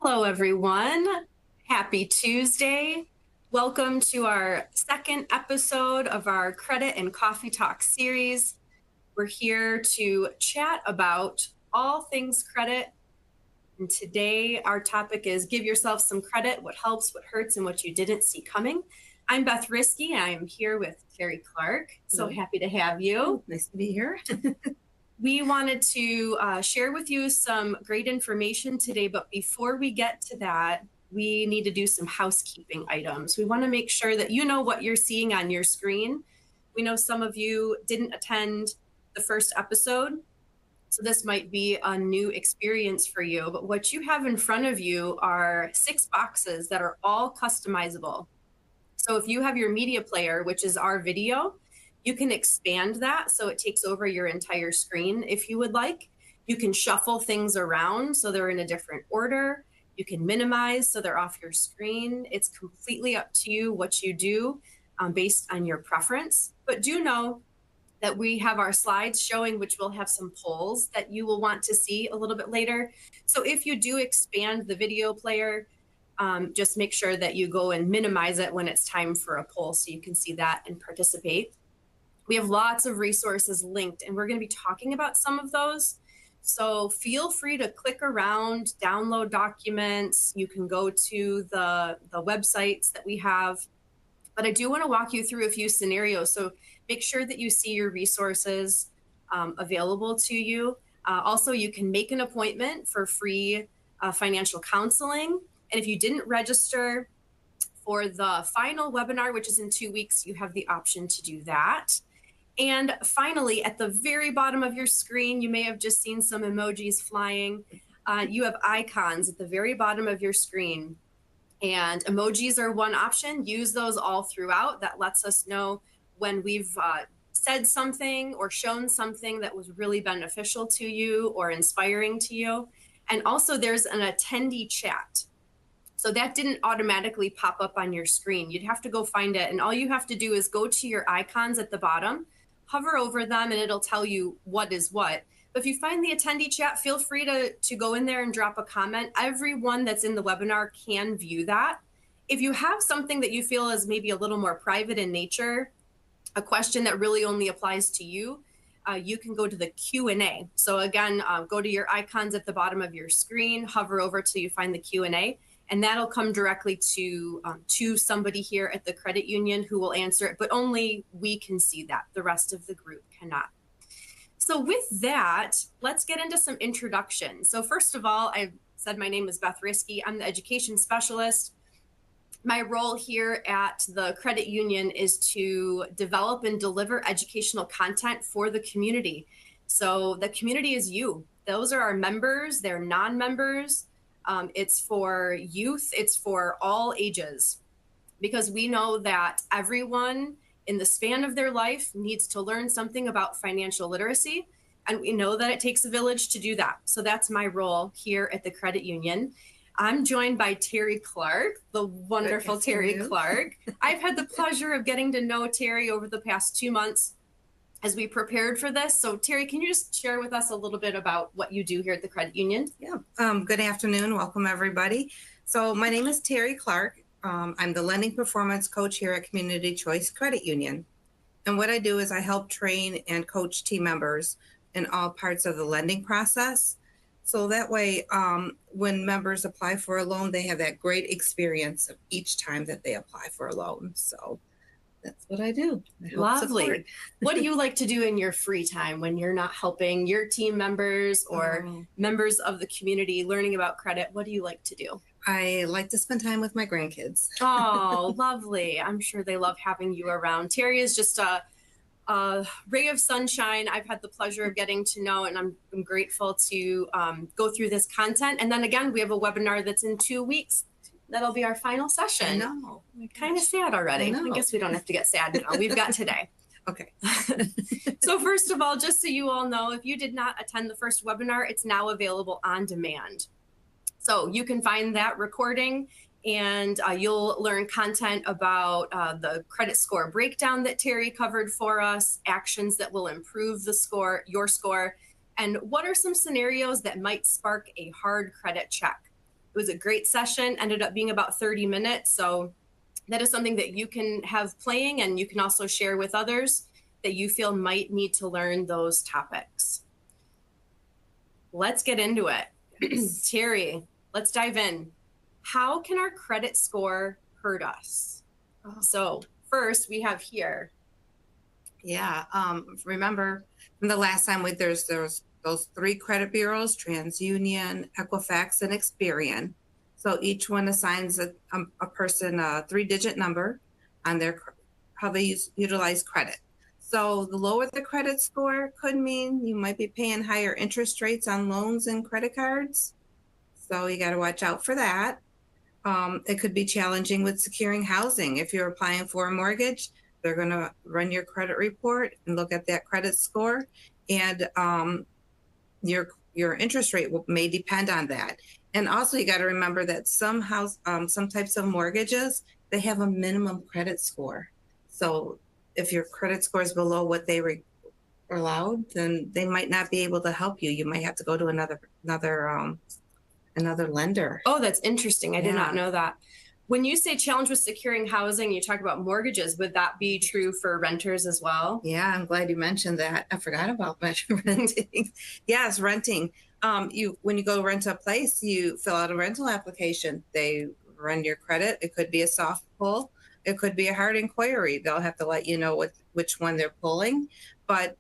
Hello, everyone. Happy Tuesday. Welcome to our second episode of our Credit and Coffee Talk series. We're here to chat about all things credit. And today our topic is give yourself some credit, what helps, what hurts, and what you didn't see coming. I'm Beth Risky. I'm here with Terry Clark. So happy to have you. Nice to be here. We wanted to share with you some great information today, but before we get to that, we need to do some housekeeping items. We want to make sure that you know what you're seeing on your screen. We know some of you didn't attend the first episode, so this might be a new experience for you, but what you have in front of you are 6 boxes that are all customizable. So if you have your media player, which is our video, you can expand that so it takes over your entire screen if you would like. You can shuffle things around so they're in a different order. You can minimize so they're off your screen. It's completely up to you what you do based on your preference. But do know that we have our slides showing, which will have some polls that you will want to see a little bit later. So if you do expand the video player, just make sure that you go and minimize it when it's time for a poll so you can see that and participate. We have lots of resources linked, and we're going to be talking about some of those. So feel free to click around, download documents. You can go to the websites that we have. But I do want to walk you through a few scenarios. So make sure that you see your resources available to you. Also, you can make an appointment for free financial counseling. And if you didn't register for the final webinar, which is in 2 weeks, you have the option to do that. And finally, at the very bottom of your screen, you may have just seen some emojis flying. You have icons at the very bottom of your screen. And emojis are one option. Use those all throughout. That lets us know when we've said something or shown something that was really beneficial to you or inspiring to you. And also there's an attendee chat. So that didn't automatically pop up on your screen. You'd have to go find it. And all you have to do is go to your icons at the bottom, hover over them, and it'll tell you what is what. But if you find the attendee chat, feel free to go in there and drop a comment. Everyone that's in the webinar can view that. If you have something that you feel is maybe a little more private in nature, a question that really only applies to you, you can go to the Q&A. So again, go to your icons at the bottom of your screen, hover over till you find the Q&A, and that'll come directly to somebody here at the credit union who will answer it, but only we can see that. The rest of the group cannot. So with that, let's get into some introductions. So first of all, I said my name is Beth Risky. I'm the education specialist. My role here at the credit union is to develop and deliver educational content for the community. So the community is you. Those are our members, they're non-members. It's for youth, it's for all ages, because we know that everyone in the span of their life needs to learn something about financial literacy. And we know that it takes a village to do that. So that's my role here at the credit union. I'm joined by Terry Clark, the wonderful Terry Clark. I've had the pleasure of getting to know Terry over the past 2 months as we prepared for this. So Terry, can you just share with us a little bit about what you do here at the credit union? Yeah, good afternoon. Welcome, everybody. So my name is Terry Clark. I'm the lending performance coach here at Community Choice Credit Union. And what I do is I help train and coach team members in all parts of the lending process. So that way, when members apply for a loan, they have that great experience of each time that they apply for a loan. So that's what I do. Lovely. What do you like to do in your free time when you're not helping your team members or members of the community learning about credit? What do you like to do? I like to spend time with my grandkids. Oh, lovely. I'm sure they love having you around. Terry is just a ray of sunshine. I've had the pleasure of getting to know, and I'm grateful to go through this content. And then again, we have a webinar that's in 2 weeks. That'll be our final session. I know. Kind of sad already. I guess we don't have to get sad now. We've got today. Okay. So first of all, just so you all know, if you did not attend the first webinar, it's now available on demand. So you can find that recording, and you'll learn content about the credit score breakdown that Terry covered for us, actions that will improve the score, your score, and what are some scenarios that might spark a hard credit check. was a great session, ended up being about 30 minutes. So that is something that you can have playing, and you can also share with others that you feel might need to learn those topics. Let's get into it. Terry, let's dive in. How can our credit score hurt us? So first we have here. Yeah. Remember from the last time there's those 3 credit bureaus: TransUnion, Equifax, and Experian. So each one assigns a person a 3-digit number on how they utilize credit. So the lower the credit score could mean you might be paying higher interest rates on loans and credit cards. So you got to watch out for that. It could be challenging with securing housing. If you're applying for a mortgage, they're going to run your credit report and look at that credit score, and your interest rate may depend on that. And also, you got to remember that some types of mortgages, they have a minimum credit score. So if your credit score is below what they are allowed, then they might not be able to help you. You might have to go to another lender. Oh, that's interesting. I did not Yeah. know that. When you say challenge with securing housing, you talk about mortgages. Would that be true for renters as well? Yeah, I'm glad you mentioned that. I forgot about renting. Yes, renting. When you go rent a place, you fill out a rental application. They run your credit. It could be a soft pull. It could be a hard inquiry. They'll have to let you know which one they're pulling. But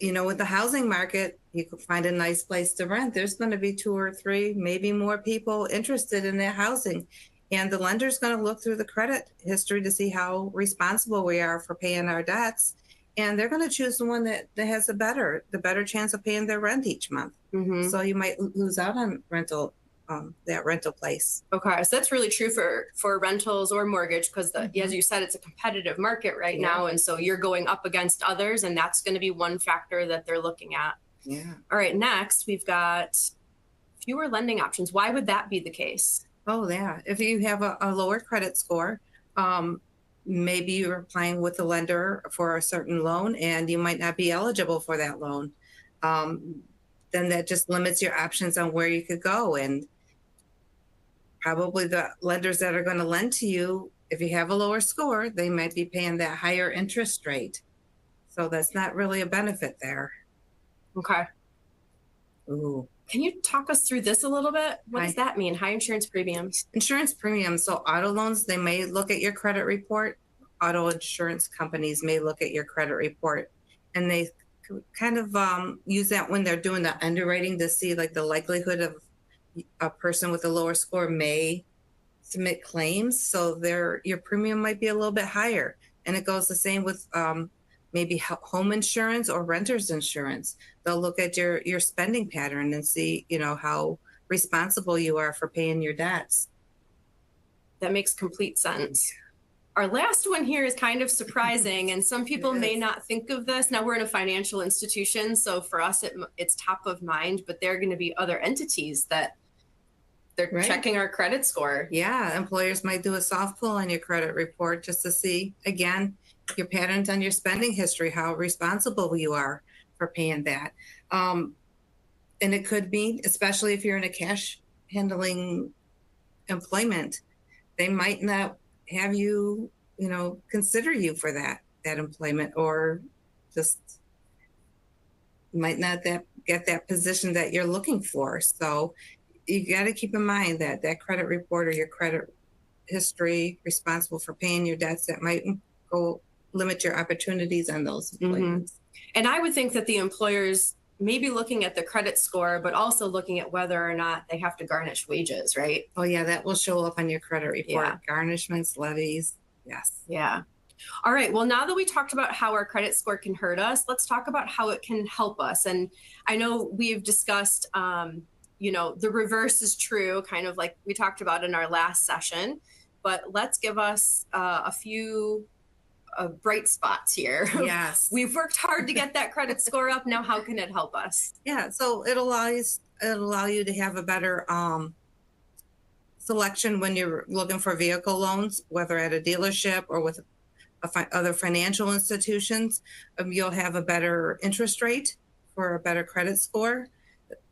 with the housing market, you could find a nice place to rent. There's going to be 2 or 3, maybe more people interested in that housing. And the lender's going to look through the credit history to see how responsible we are for paying our debts. And they're going to choose the one that has the better chance of paying their rent each month. Mm-hmm. So you might lose out on that rental place. Okay, so that's really true for rentals or mortgage, because as you said, it's a competitive market right now, and so you're going up against others, and that's going to be one factor that they're looking at. Yeah. All right, next we've got fewer lending options. Why would that be the case? Oh, yeah. If you have a lower credit score, maybe you're applying with the lender for a certain loan and you might not be eligible for that loan. Then that just limits your options on where you could go. And probably the lenders that are going to lend to you, if you have a lower score, they might be paying that higher interest rate. So that's not really a benefit there. Okay. Ooh. Can you talk us through this a little bit? What does that mean? High insurance premiums? Insurance premiums. So auto loans, they may look at your credit report. Auto insurance companies may look at your credit report, and they kind of use that when they're doing the underwriting to see like the likelihood of a person with a lower score may submit claims. So your premium might be a little bit higher. And it goes the same with maybe home insurance or renter's insurance. They'll look at your spending pattern and see, how responsible you are for paying your debts. That makes complete sense. Our last one here is kind of surprising, and some people may not think of this. Now, we're in a financial institution, so for us, it's top of mind, but there are going to be other entities that they're checking our credit score. Yeah, employers might do a soft pull on your credit report just to see, again, your patterns on your spending history, how responsible you are for paying that. And it could be, especially if you're in a cash handling employment, they might not have you, consider you for that employment, or just might not get that position that you're looking for. So you got to keep in mind that credit report or your credit history responsible for paying your debts, that might go limit your opportunities on those employments. Mm-hmm. And I would think that the employers may be looking at the credit score, but also looking at whether or not they have to garnish wages, right? Oh, yeah, that will show up on your credit report. Yeah. Garnishments, levies, yes. Yeah. All right. Well, now that we talked about how our credit score can hurt us, let's talk about how it can help us. And I know we've discussed, the reverse is true, kind of like we talked about in our last session, but let's give us a few bright spots here. Yes. We've worked hard to get that credit score up. Now, how can it help us? Yeah. So it'll allow you to have a better selection when you're looking for vehicle loans, whether at a dealership or with other financial institutions. You'll have a better interest rate for a better credit score.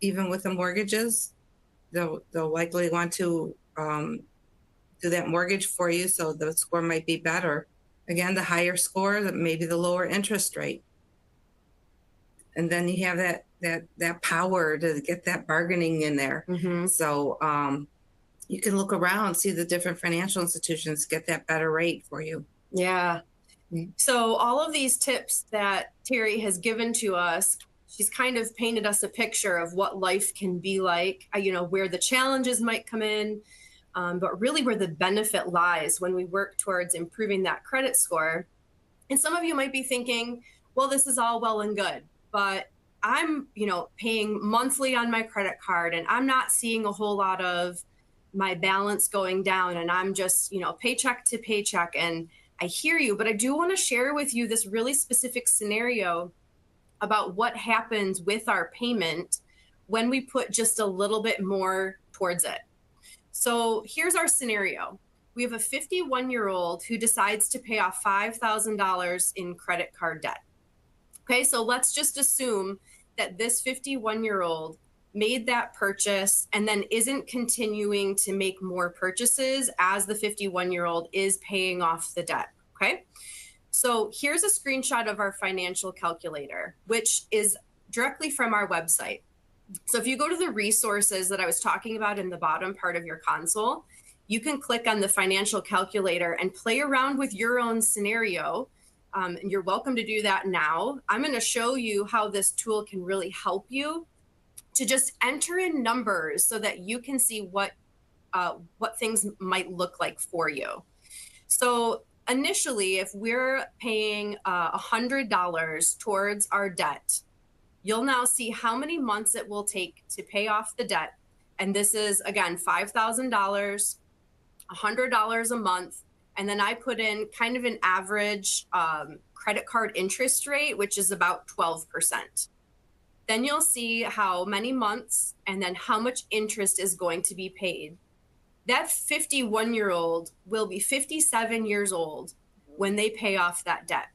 Even with the mortgages, they'll likely want to do that mortgage for you, so the score might be better. Again, the higher score, maybe the lower interest rate, and then you have that power to get that bargaining in there. Mm-hmm. So you can look around, see the different financial institutions get that better rate for you. Yeah. So all of these tips that Terry has given to us, she's kind of painted us a picture of what life can be like, where the challenges might come in, but really where the benefit lies when we work towards improving that credit score. And some of you might be thinking, well, this is all well and good, but I'm, paying monthly on my credit card and I'm not seeing a whole lot of my balance going down, and I'm just, paycheck to paycheck. And I hear you, but I do want to share with you this really specific scenario about what happens with our payment when we put just a little bit more towards it. So here's our scenario. We have a 51-year-old who decides to pay off $5,000 in credit card debt. Okay, so let's just assume that this 51-year-old made that purchase and then isn't continuing to make more purchases as the 51-year-old is paying off the debt. Okay, so here's a screenshot of our financial calculator, which is directly from our website. So if you go to the resources that I was talking about in the bottom part of your console, you can click on the financial calculator and play around with your own scenario. And you're welcome to do that now. I'm going to show you how this tool can really help you to just enter in numbers so that you can see what things might look like for you. So initially, if we're paying $100 towards our debt, you'll now see how many months it will take to pay off the debt. And this is, again, $5,000, $100 a month. And then I put in kind of an average credit card interest rate, which is about 12%. Then you'll see how many months and then how much interest is going to be paid. That 51-year-old will be 57 years old when they pay off that debt.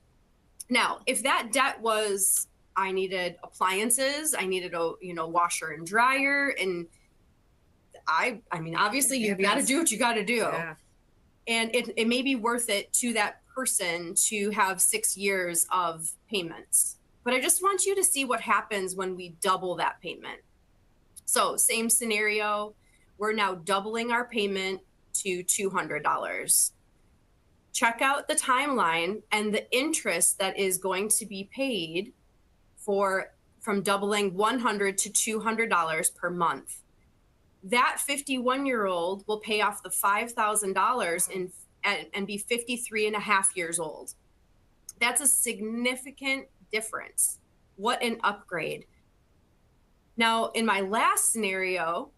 Now, if that debt was, I needed appliances, I needed a washer and dryer, and I mean, obviously you got to do what you got to do. Yeah. And it may be worth it to that person to have 6 years of payments. But I just want you to see what happens when we double that payment. So same scenario, we're now doubling our payment to $200. Check out the timeline and the interest that is going to be paid from doubling $100 to $200 per month. That 51-year-old will pay off the $5,000 and be 53 and a half years old. That's a significant difference. What an upgrade. Now, in my last scenario,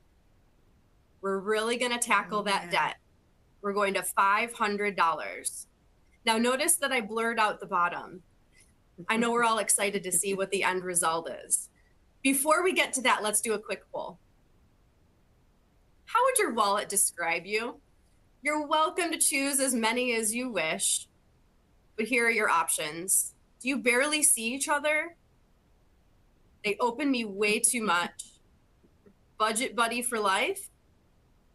we're really going to tackle that debt. We're going to $500. Now, notice that I blurred out the bottom. I know we're all excited to see what the end result is. Before we get to that, let's do a quick poll. How would your wallet describe you? You're welcome to choose as many as you wish, but here are your options. Do you barely see each other? They open me way too much. Budget buddy for life?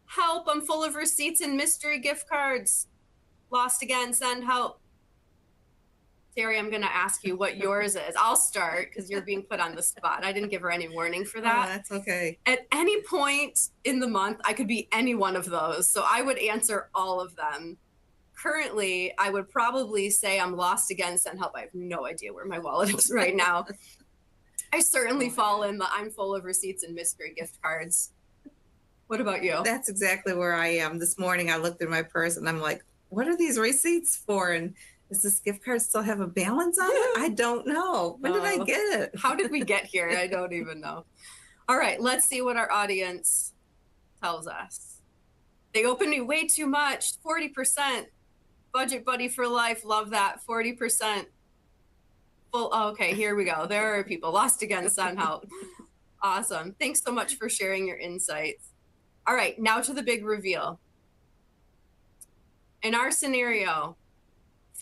Help, I'm full of receipts and mystery gift cards. Lost again, send help. Terry, I'm going to ask you what yours is. I'll start because you're being put on the spot. I didn't give her any warning for that. Oh, that's okay. At any point in the month, I could be any one of those. So I would answer all of them. Currently, I would probably say I'm lost again, send help. I have no idea where my wallet is right now. I certainly fall in the I'm full of receipts and mystery gift cards. What about you? That's exactly where I am. This morning, I looked in my purse and I'm like, what are these receipts for? And does this gift card still have a balance on it? I don't know. When did I get it? How did we get here? I don't even know. All right, let's see what our audience tells us. They opened me way too much, 40%. Budget buddy for life, love that, 40%. Full, okay, here we go. There are people lost again, send help. Awesome. Thanks so much for sharing your insights. All right, now to the big reveal. In our scenario,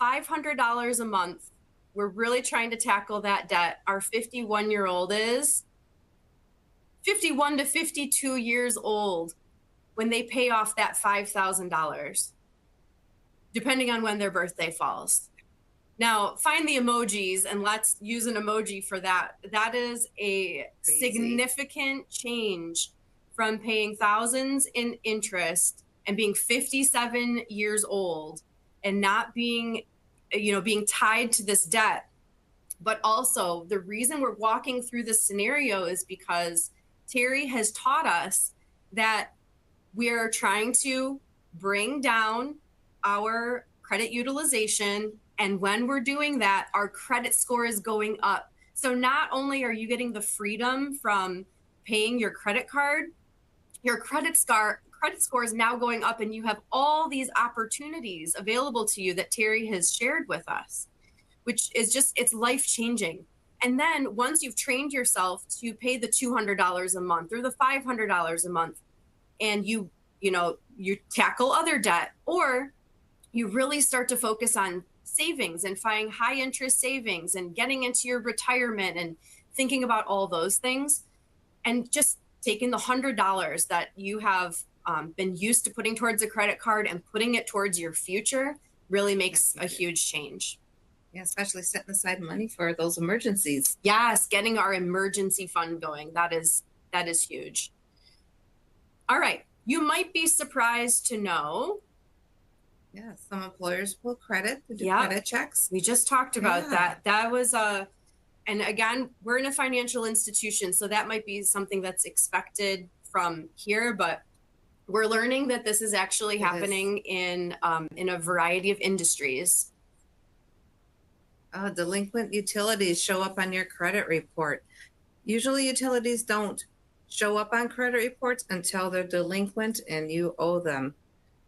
$500 a month. We're really trying to tackle that debt. Our 51-year-old is 51 to 52 years old when they pay off that $5,000, depending on when their birthday falls. Now, find the emojis and let's use an emoji for that. That is a Crazy. significant change from paying thousands in interest and being 57 years old and not being, being tied to this debt. But also, the reason we're walking through this scenario is because Terry has taught us that we're trying to bring down our credit utilization. And when we're doing that, our credit score is going up. So not only are you getting the freedom from paying your credit card, your credit score is now going up, and you have all these opportunities available to you that Terry has shared with us, which is just, it's life changing. And then once you've trained yourself to pay the $200 a month or the $500 a month, and you tackle other debt, or you really start to focus on savings and finding high interest savings and getting into your retirement and thinking about all those things, and just taking the $100 that you have been used to putting towards a credit card and putting it towards your future really makes a huge change. Yeah, especially setting aside money for those emergencies. Yes, getting our emergency fund going. That is huge. All right. You might be surprised to know. Yeah, some employers pull credit to do Yep. credit checks. We just talked about Yeah. that. That was and again, we're in a financial institution, so that might be something that's expected from here, but we're learning that this is actually happening in a variety of industries. Delinquent utilities show up on your credit report. Usually utilities don't show up on credit reports until they're delinquent and you owe them.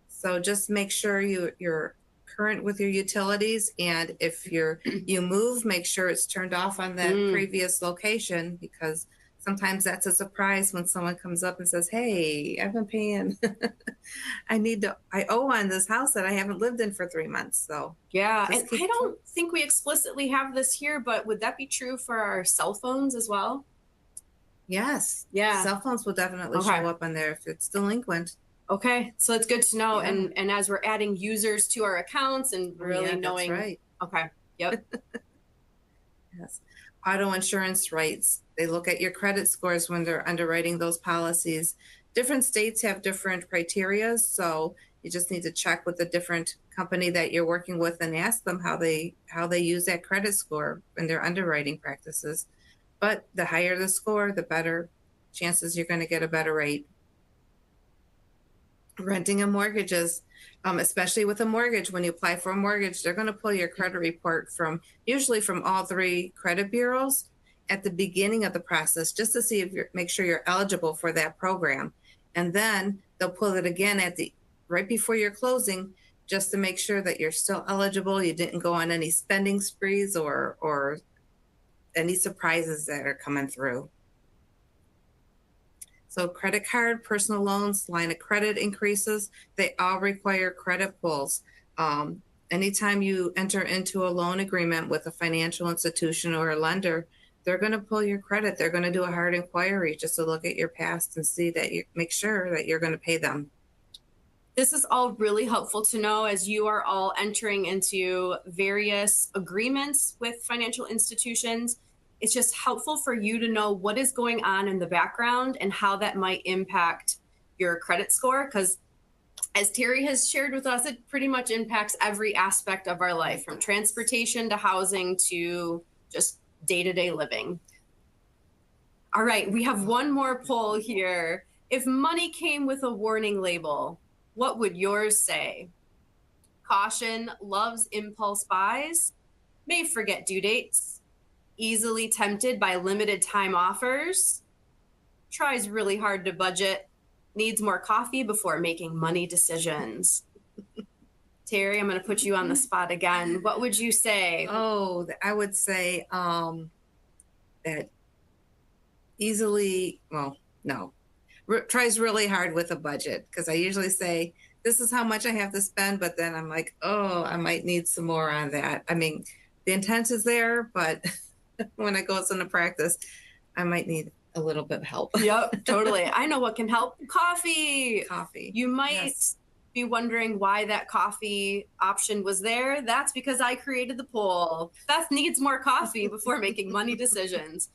So just make sure you're current with your utilities, and if you move, make sure it's turned off on that previous location, because sometimes that's a surprise when someone comes up and says, "Hey, I've been paying. I owe on this house that I haven't lived in for 3 months." So Yeah, just and keep I don't think we explicitly have this here, but would that be true for our cell phones as well? yes, Yeah. cell phones will definitely Okay. show up on there if it's delinquent. Okay, so it's good to know. Yeah. And as we're adding users to our accounts and really Yeah, knowing. that's right. Okay. Yep. Yes. Auto insurance rates. They look at your credit scores when they're underwriting those policies. Different states have different criteria, so you just need to check with the different company that you're working with and ask them how they use that credit score in their underwriting practices. But the higher the score, the better chances you're going to get a better rate. Renting and mortgages, especially with a mortgage, when you apply for a mortgage, they're going to pull your credit report usually from all 3 credit bureaus at the beginning of the process, just to see if make sure you're eligible for that program. And then they'll pull it again right before your closing, just to make sure that you're still eligible. You didn't go on any spending sprees or any surprises that are coming through. So credit card, personal loans, line of credit increases, they all require credit pulls. Anytime you enter into a loan agreement with a financial institution or a lender, they're going to pull your credit. They're going to do a hard inquiry just to look at your past and see that you make sure that you're going to pay them. This is all really helpful to know as you are all entering into various agreements with financial institutions. It's just helpful for you to know what is going on in the background and how that might impact your credit score. Because as Terry has shared with us, it pretty much impacts every aspect of our life, from transportation to housing to just day-to-day living. All right, we have one more poll here. If money came with a warning label, what would yours say? Caution, loves impulse buys, may forget due dates, easily tempted by limited time offers, tries really hard to budget, needs more coffee before making money decisions. Terry, I'm going to put you on the spot again. What would you say? Oh, I would say that tries really hard with a budget, because I usually say, this is how much I have to spend, but then I'm like, oh, I might need some more on that. I mean, the intent is there, but when it goes into practice, I might need a little bit help. Yep, totally. I know what can help. Coffee. Coffee. You might Yes. be wondering why that coffee option was there. That's because I created the poll. Beth needs more coffee before making money decisions.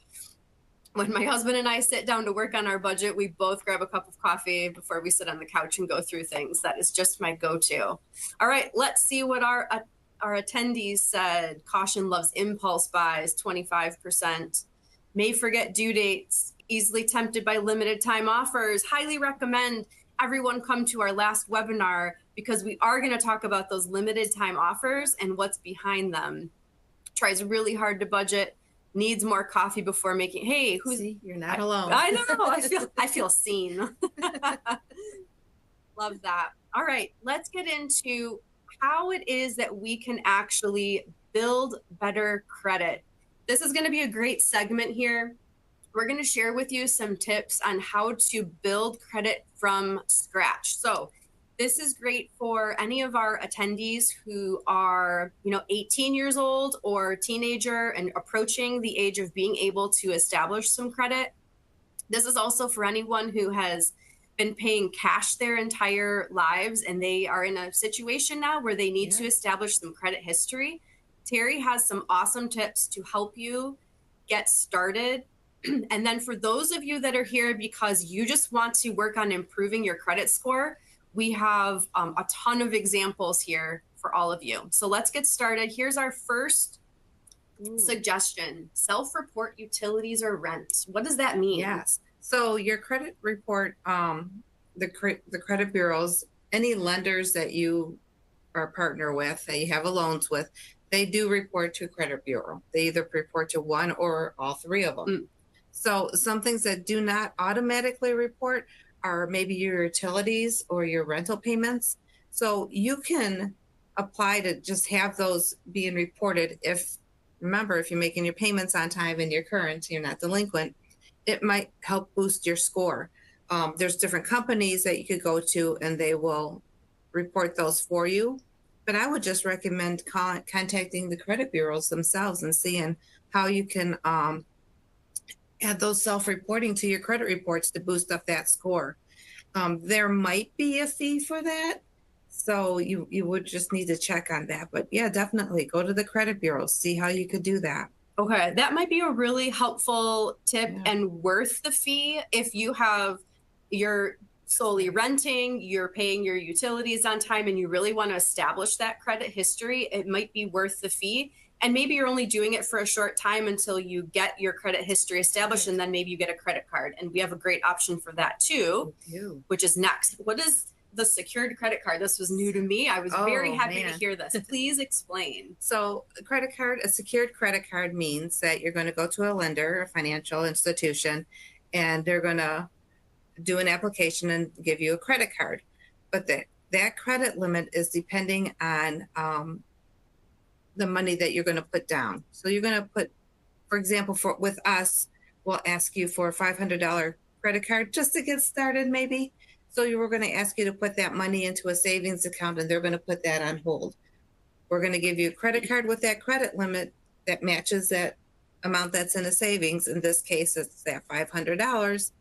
When my husband and I sit down to work on our budget, we both grab a cup of coffee before we sit on the couch and go through things. That is just my go-to. All right, let's see what our attendees said. Caution loves impulse buys, 25%. May forget due dates, easily tempted by limited time offers. Highly recommend everyone come to our last webinar because we are going to talk about those limited time offers and what's behind them. Tries really hard to budget, needs more coffee before making, hey, who's, See, you're not alone. I know, I feel seen. Love that. All right, let's get into how it is that we can actually build better credit. This is going to be a great segment here. We're going to share with you some tips on how to build credit from scratch. So this is great for any of our attendees who are, 18 years old or teenager and approaching the age of being able to establish some credit. This is also for anyone who has been paying cash their entire lives and they are in a situation now where they need to establish some credit history. Terry has some awesome tips to help you get started. And then for those of you that are here because you just want to work on improving your credit score, we have a ton of examples here for all of you. So let's get started. Here's our first suggestion. Self-report utilities or rent. What does that mean? Yes. So your credit report, the credit bureaus, any lenders that you are a partner with, that you have a loans with, they do report to a credit bureau. They either report to one or all three of them. So some things that do not automatically report are maybe your utilities or your rental payments. So you can apply to just have those being reported. Remember, if you're making your payments on time and you're current, you're not delinquent, it might help boost your score. There's different companies that you could go to and they will report those for you. But I would just recommend contacting the credit bureaus themselves and seeing how you can add those self-reporting to your credit reports to boost up that score. There might be a fee for that. So you would just need to check on that. But yeah, definitely go to the credit bureaus, see how you could do that. Okay, that might be a really helpful tip and worth the fee if you're solely renting, you're paying your utilities on time, and you really want to establish that credit history. It might be worth the fee. And maybe you're only doing it for a short time until you get your credit history established, and then maybe you get a credit card. And we have a great option for that too, which is next. What is the secured credit card? This was new to me. I was very happy to hear this. Please explain. So a secured credit card means that you're going to go to a lender, a financial institution, and they're going to do an application and give you a credit card. But that credit limit is depending on the money that you're going to put down. So you're going to put, for example, with us, we'll ask you for a $500 credit card just to get started maybe. So we're going to ask you to put that money into a savings account and they're going to put that on hold. We're going to give you a credit card with that credit limit that matches that amount that's in a savings. In this case, it's that $500.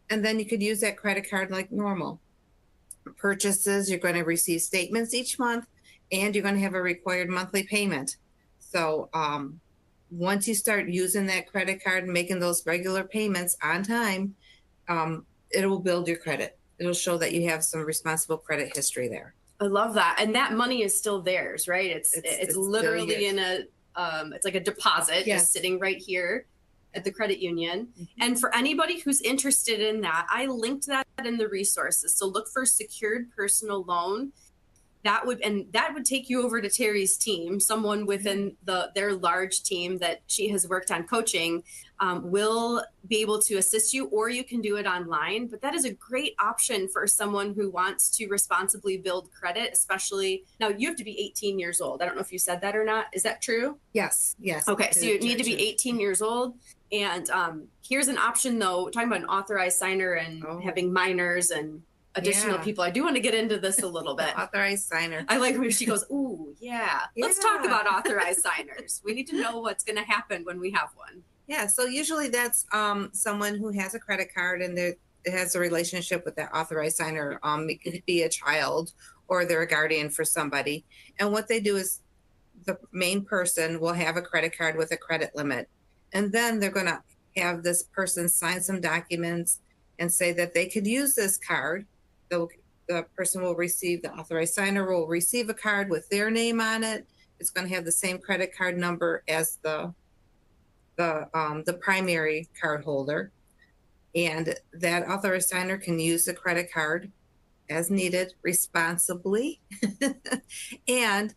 And then you could use that credit card like normal. Purchases, you're going to receive statements each month and you're going to have a required monthly payment. So once you start using that credit card and making those regular payments on time, it will build your credit. It'll show that you have some responsible credit history there. I love that. And that money is still theirs, right? It's literally in it's like a deposit just sitting right here at the credit union. And for anybody who's interested in that, I linked that in the resources. So look for secured personal loan. That would take you over to Terry's team. Someone within their large team that she has worked on coaching will be able to assist you, or you can do it online. But that is a great option for someone who wants to responsibly build credit, especially now you have to be 18 years old. I don't know if you said that or not. Is that true? Yes. Okay, so you need to be 18 years old. And here's an option though, talking about an authorized signer and having minors and additional people. I do want to get into this a little bit. Authorized signer. I like when she goes, ooh, yeah. Let's talk about authorized signers. We need to know what's going to happen when we have one. Yeah, so usually that's someone who has a credit card and it has a relationship with that authorized signer. It could be a child or they're a guardian for somebody. And what they do is the main person will have a credit card with a credit limit. And then they're going to have this person sign some documents and say that they could use this card. The person will receive, the authorized signer will receive a card with their name on it. It's going to have the same credit card number as the primary card holder, and that authorized signer can use the credit card as needed responsibly, and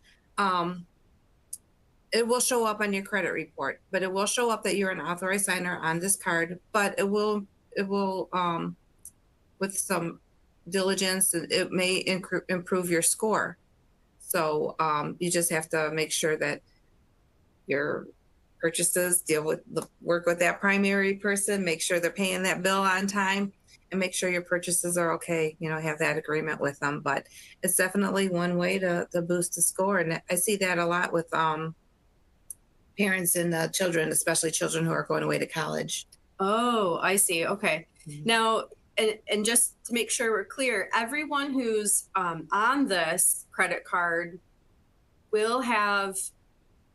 it will show up on your credit report. But it will show up that you're an authorized signer on this card. But it will with some diligence, it may improve your score. So you just have to make sure that your purchases work with that primary person, make sure they're paying that bill on time, and make sure your purchases are okay, have that agreement with them. But it's definitely one way to boost the score. And I see that a lot with parents and children, especially children who are going away to college. Oh, I see. Okay. Mhm. Now, and just to make sure we're clear, everyone who's on this credit card will have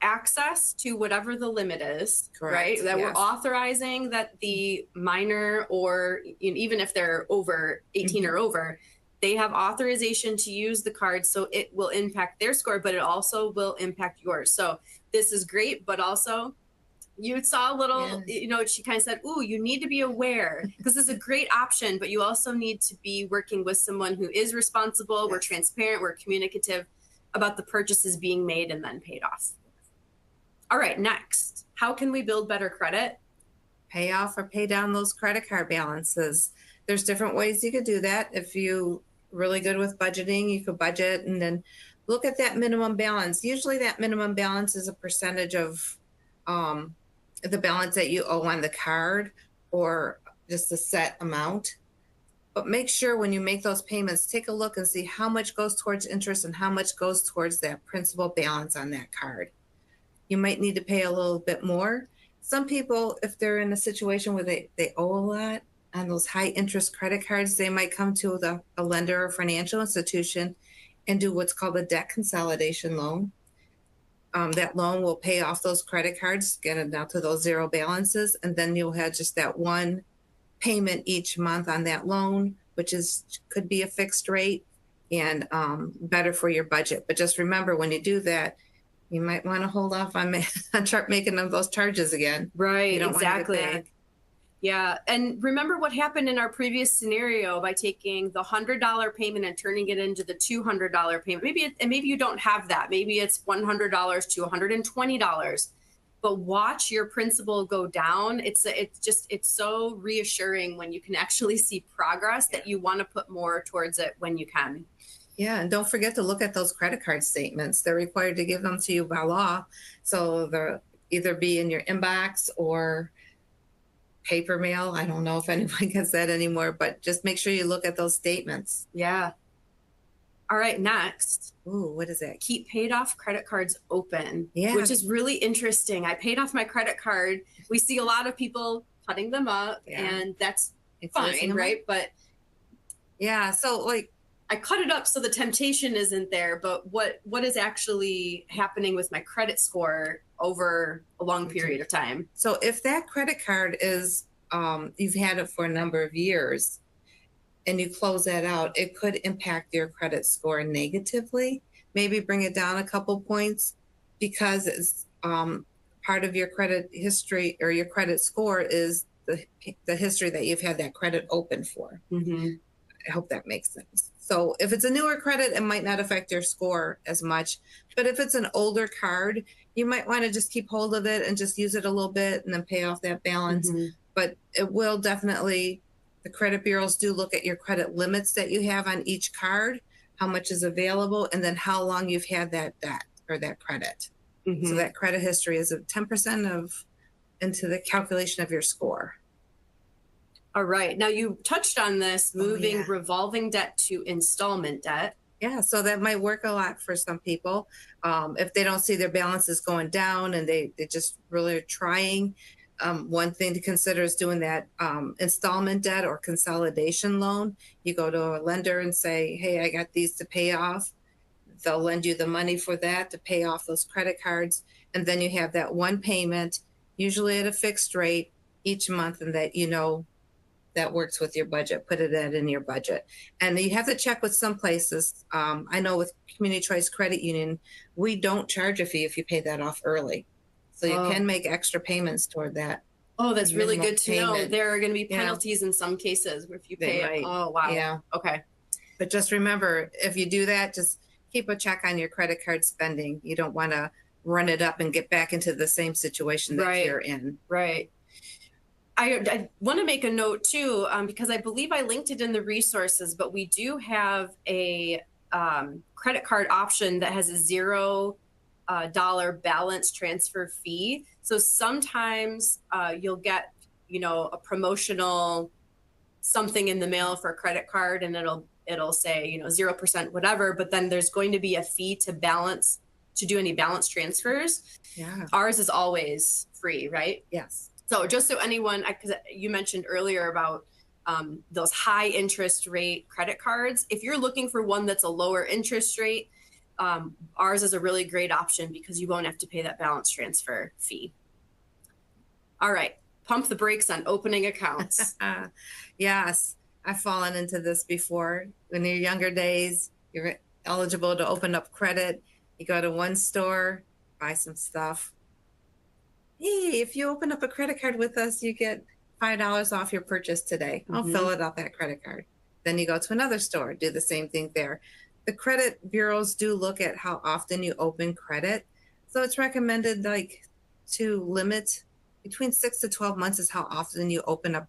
access to whatever the limit is, Correct, right? That we're yes. authorizing that the minor, or even if they're over 18 or over, they have authorization to use the card. So it will impact their score, but it also will impact yours. So this is great, but also you saw a little, she kind of said, ooh, you need to be aware because this is a great option, but you also need to be working with someone who is responsible. Yes. We're transparent, we're communicative about the purchases being made and then paid off. All right, next, how can we build better credit? Pay off or pay down those credit card balances. There's different ways you could do that. If you really good with budgeting, you could budget and then look at that minimum balance. Usually that minimum balance is a percentage of the balance that you owe on the card, or just a set amount. But make sure when you make those payments, take a look and see how much goes towards interest and how much goes towards that principal balance on that card. You might need to pay a little bit more. Some people, if they're in a situation where they owe a lot on those high interest credit cards, they might come to a lender or financial institution and do what's called a debt consolidation loan. That loan will pay off those credit cards, get it down to those zero balances, and then you'll have just that one payment each month on that loan, which could be a fixed rate and better for your budget. But just remember, when you do that, you might want to hold off on making those charges again. Right, You don't want to get exactly. back. Yeah, and remember what happened in our previous scenario by taking the $100 payment and turning it into the $200 payment. Maybe you don't have that. Maybe it's $100 to $120. But watch your principal go down. It's so reassuring when you can actually see progress that you want to put more towards it when you can. Yeah, and don't forget to look at those credit card statements. They're required to give them to you by law. So they'll either be in your inbox or paper mail. I don't know if anyone gets that anymore, but just make sure you look at those statements. Yeah. All right, next. Ooh, what is that? Keep paid off credit cards open, Yeah. which is really interesting. I paid off my credit card. We see a lot of people cutting them up, and that's fine, right? But yeah, so like, I cut it up so the temptation isn't there, but what is actually happening with my credit score over a long period of time? So if that credit card is, you've had it for a number of years and you close that out, it could impact your credit score negatively, maybe bring it down a couple points, because it's part of your credit history, or your credit score is the history that you've had that credit open for. Mm-hmm. I hope that makes sense. So if it's a newer credit, it might not affect your score as much. But if it's an older card, you might want to just keep hold of it and just use it a little bit and then pay off that balance. Mm-hmm. But it will definitely, the credit bureaus do look at your credit limits that you have on each card, how much is available, and then how long you've had that debt or that credit. Mm-hmm. So that credit history is 10% into the calculation of your score. All right. Now you touched on this, moving revolving debt to installment debt. Yeah, so that might work a lot for some people. If they don't see their balances going down and they just really are trying, One thing to consider is doing that installment debt or consolidation loan. You go to a lender and say, hey, I got these to pay off. They'll lend you the money for that to pay off those credit cards. And then you have that one payment, usually at a fixed rate each month, and that that works with your budget. Put it in your budget. And you have to check with some places. I know with Community Choice Credit Union, we don't charge a fee if you pay that off early. So you can make extra payments toward that. Oh, that's really Minimal good to know. payment. There are going to be Yeah. penalties in some cases if you They pay it. might. Oh, wow. Yeah. Okay. But just remember, if you do that, just keep a check on your credit card spending. You don't want to run it up and get back into the same situation that Right. you're in. Right. I want to make a note too, because I believe I linked it in the resources, but we do have a credit card option that has a $0 balance transfer fee. So sometimes you'll get, a promotional something in the mail for a credit card, and it'll say 0% whatever, but then there's going to be a fee to do any balance transfers. Yeah. Ours is always free, right? Yes. So just so anyone, because you mentioned earlier about those high interest rate credit cards, if you're looking for one that's a lower interest rate, ours is a really great option because you won't have to pay that balance transfer fee. All right, pump the brakes on opening accounts. Yes. I've fallen into this before. In your younger days, you're eligible to open up credit. You go to one store, buy some stuff. Hey, if you open up a credit card with us, you get $5 off your purchase today. I'll fill it out that credit card. Then you go to another store, do the same thing there. The credit bureaus do look at how often you open credit. So it's recommended to limit between 6 to 12 months is how often you open up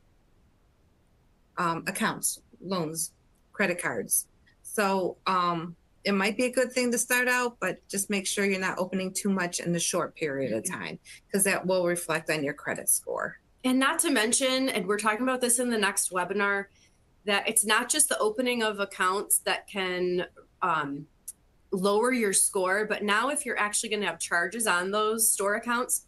accounts, loans, credit cards. So it might be a good thing to start out, but just make sure you're not opening too much in the short period of time, because that will reflect on your credit score. And not to mention, and we're talking about this in the next webinar, that it's not just the opening of accounts that can lower your score, but now if you're actually going to have charges on those store accounts,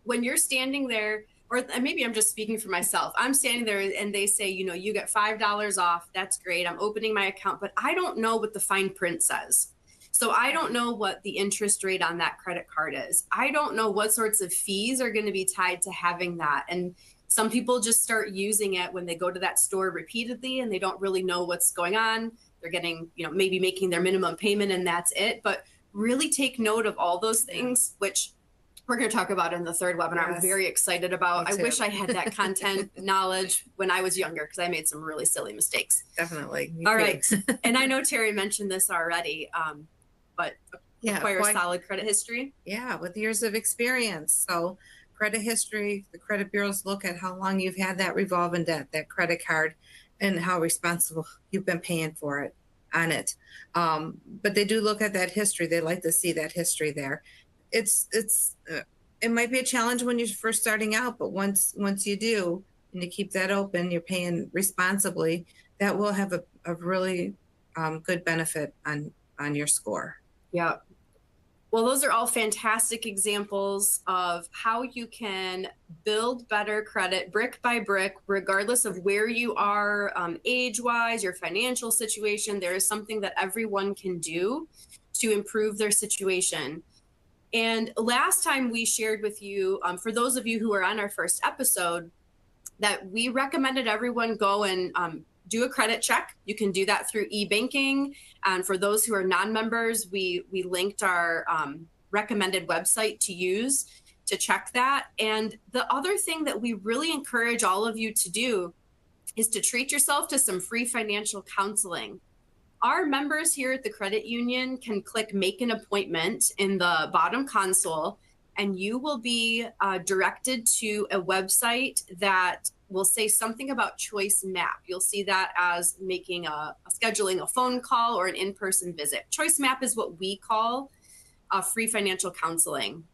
when you're standing there, or maybe I'm just speaking for myself, I'm standing there and they say, you get $5 off. That's great. I'm opening my account, but I don't know what the fine print says. So I don't know what the interest rate on that credit card is. I don't know what sorts of fees are going to be tied to having that. And some people just start using it when they go to that store repeatedly and they don't really know what's going on. They're getting, maybe making their minimum payment and that's it. But really take note of all those things, which we're going to talk about in the third webinar. Yes. I'm very excited about. Me I too. wish I had that content knowledge when I was younger, because I made some really silly mistakes. Definitely. All right. And I know Terry mentioned this already, but acquire solid credit history. Yeah, with years of experience. So credit history, the credit bureaus look at how long you've had that revolving debt, that credit card, and how responsible you've been paying for it on it. But they do look at that history. They like to see that history there. It might be a challenge when you're first starting out, but once you do, and you keep that open, you're paying responsibly, that will have a really good benefit on your score. Yeah. Well, those are all fantastic examples of how you can build better credit brick by brick, regardless of where you are age-wise, your financial situation. There is something that everyone can do to improve their situation. And last time we shared with you, for those of you who are on our first episode, that we recommended everyone go and do a credit check. You can do that through e-banking. And for those who are non-members, we linked our recommended website to use to check that. And the other thing that we really encourage all of you to do is to treat yourself to some free financial counseling. Our members here at the credit union can click make an appointment in the bottom console, and you will be directed to a website that will say something about Choice Map. You'll see that as scheduling a phone call or an in-person visit. Choice Map is what we call free financial counseling.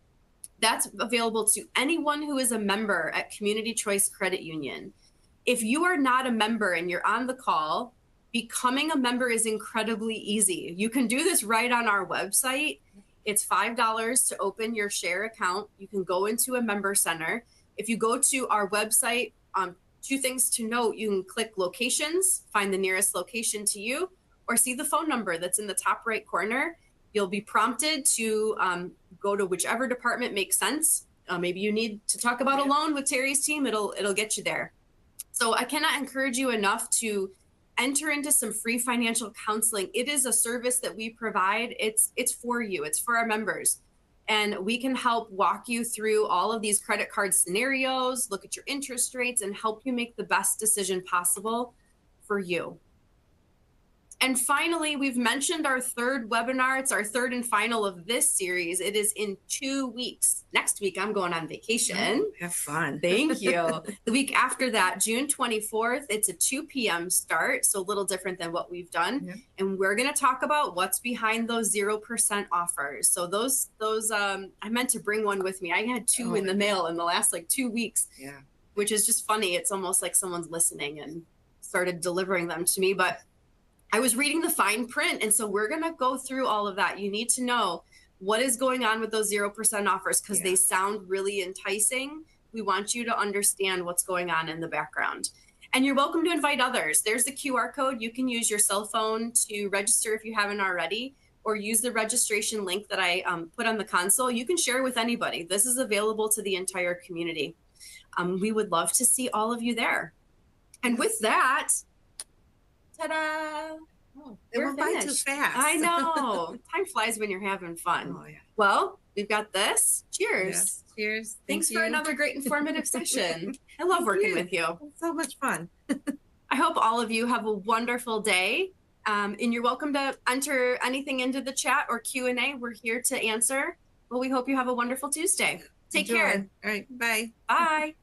That's available to anyone who is a member at Community Choice Credit Union. If you are not a member and you're on the call, becoming a member is incredibly easy. You can do this right on our website. It's $5 to open your share account. You can go into a member center. If you go to our website, two things to note: you can click locations, find the nearest location to you, or see the phone number that's in the top right corner. You'll be prompted to go to whichever department makes sense. Maybe you need to talk about a loan with Terry's team. It'll get you there. So I cannot encourage you enough to enter into some free financial counseling. It is a service that we provide. It's for you. It's for our members. And we can help walk you through all of these credit card scenarios, look at your interest rates, and help you make the best decision possible for you. And finally, we've mentioned our third webinar. It's our third and final of this series. It is in 2 weeks. Next week, I'm going on vacation. Oh, have fun. Thank you. The week after that, June 24th, it's a 2 p.m. start, so a little different than what we've done. Yeah. And we're going to talk about what's behind those 0% offers. So those I meant to bring one with me. I had two in the mail in the last 2 weeks, which is just funny. It's almost like someone's listening and started delivering them to me. But I was reading the fine print, and so we're going to go through all of that. You need to know what is going on with those 0% offers because they sound really enticing. We want you to understand what's going on in the background. And you're welcome to invite others. There's the QR code. You can use your cell phone to register if you haven't already, or use the registration link that I put on the console. You can share with anybody. This is available to the entire community. We would love to see all of you there. And with that, ta-da! Oh, it went by too fast. I know. Time flies when you're having fun. Oh, yeah. Well, we've got this. Cheers. Yes. Cheers. Thanks Thank for you. another great informative session. I love working with you. It's so much fun. I hope all of you have a wonderful day. And you're welcome to enter anything into the chat or Q&A. We're here to answer. Well, we hope you have a wonderful Tuesday. Take Enjoy. care. All right. Bye. Bye.